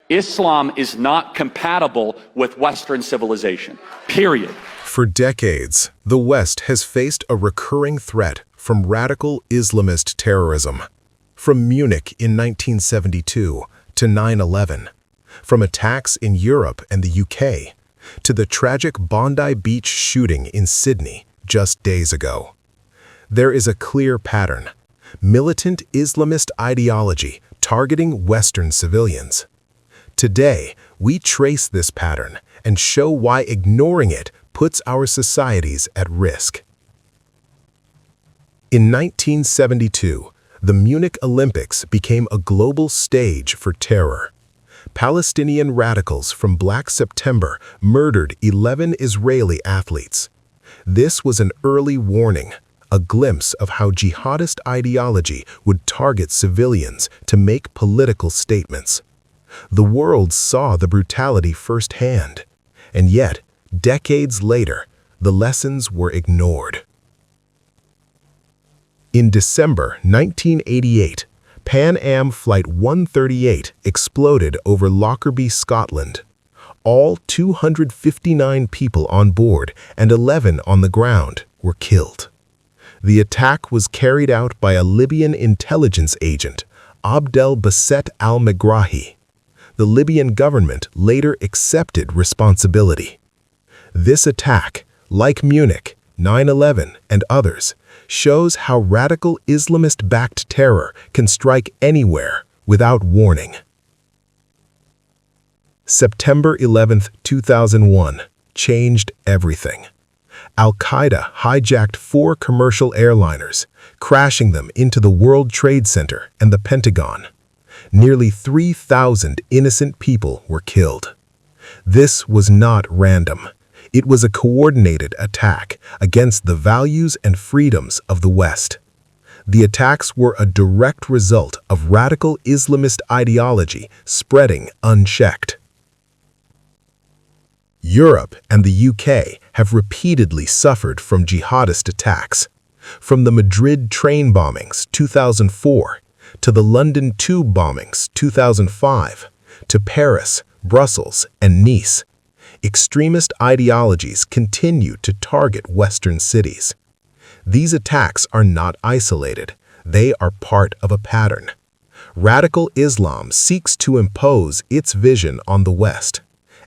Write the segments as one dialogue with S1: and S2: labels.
S1: Islam is not compatible with Western civilization, period.
S2: For decades, the West has faced a recurring threat from radical Islamist terrorism. From Munich in 1972 to 9/11, from attacks in Europe and the UK, to the tragic Bondi Beach shooting in Sydney just days ago. There is a clear pattern: militant Islamist ideology targeting Western civilians. Today, we trace this pattern and show why ignoring it puts our societies at risk. In 1972, the Munich Olympics became a global stage for terror. Palestinian radicals from Black September murdered 11 Israeli athletes. This was an early warning, a glimpse of how jihadist ideology would target civilians to make political statements. The world saw the brutality firsthand, and yet, decades later, the lessons were ignored. In December 1988, Pan Am Flight 138 exploded over Lockerbie, Scotland. All 259 people on board and 11 on the ground were killed. The attack was carried out by a Libyan intelligence agent, Abdel Basset al-Megrahi. The Libyan government later accepted responsibility. This attack, like Munich, 9/11, and others, shows how radical Islamist-backed terror can strike anywhere without warning. September 11, 2001, changed everything. Al-Qaeda hijacked 4 commercial airliners, crashing them into the World Trade Center and the Pentagon. Nearly 3,000 innocent people were killed. This was not random. It was a coordinated attack against the values and freedoms of the West. The attacks were a direct result of radical Islamist ideology spreading unchecked. Europe and the UK have repeatedly suffered from jihadist attacks. From the Madrid train bombings 2004 to the London tube bombings 2005 to Paris, Brussels, and Nice, extremist ideologies continue to target Western cities. These attacks are not isolated. They are part of a pattern. Radical Islam seeks to impose its vision on the West,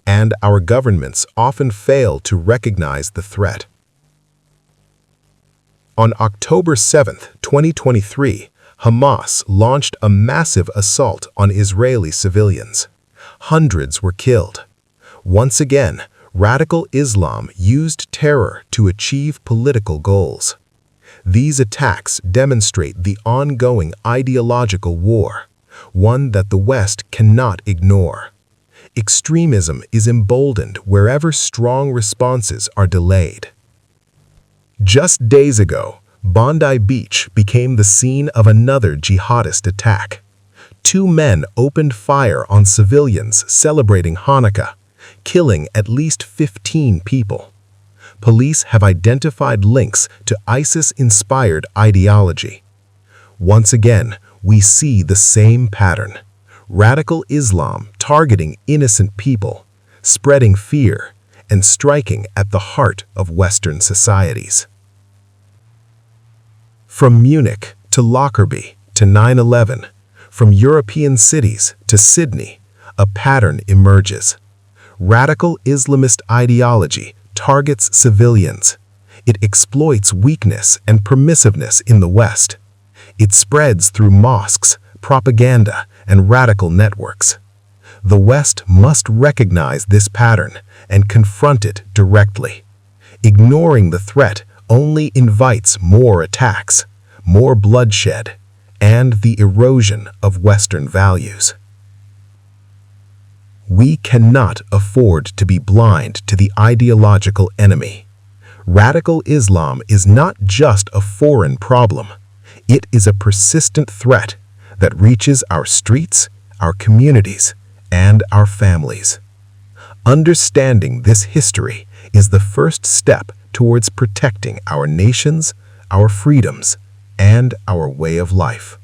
S2: and our governments often fail to recognize the threat. On October 7, 2023, Hamas launched a massive assault on Israeli civilians. Hundreds were killed. Once again, radical Islam used terror to achieve political goals. These attacks demonstrate the ongoing ideological war, one that the West cannot ignore. Extremism is emboldened wherever strong responses are delayed. Just days ago, Bondi Beach became the scene of another jihadist attack. 2 men opened fire on civilians celebrating Hanukkah, killing at least 15 people. Police have identified links to ISIS-inspired ideology. Once again, we see the same pattern: radical Islam targeting innocent people, spreading fear, and striking at the heart of Western societies. From Munich to Lockerbie to 9/11, from European cities to Sydney, a pattern emerges. Radical Islamist ideology targets civilians. It exploits weakness and permissiveness in the West. It spreads through mosques, propaganda, and radical networks. The West must recognize this pattern and confront it directly. Ignoring the threat only invites more attacks, more bloodshed, and the erosion of Western values. We cannot afford to be blind to the ideological enemy. Radical Islam is not just a foreign problem. It is a persistent threat that reaches our streets, our communities, and our families. Understanding this history is the first step towards protecting our nations, our freedoms, and our way of life.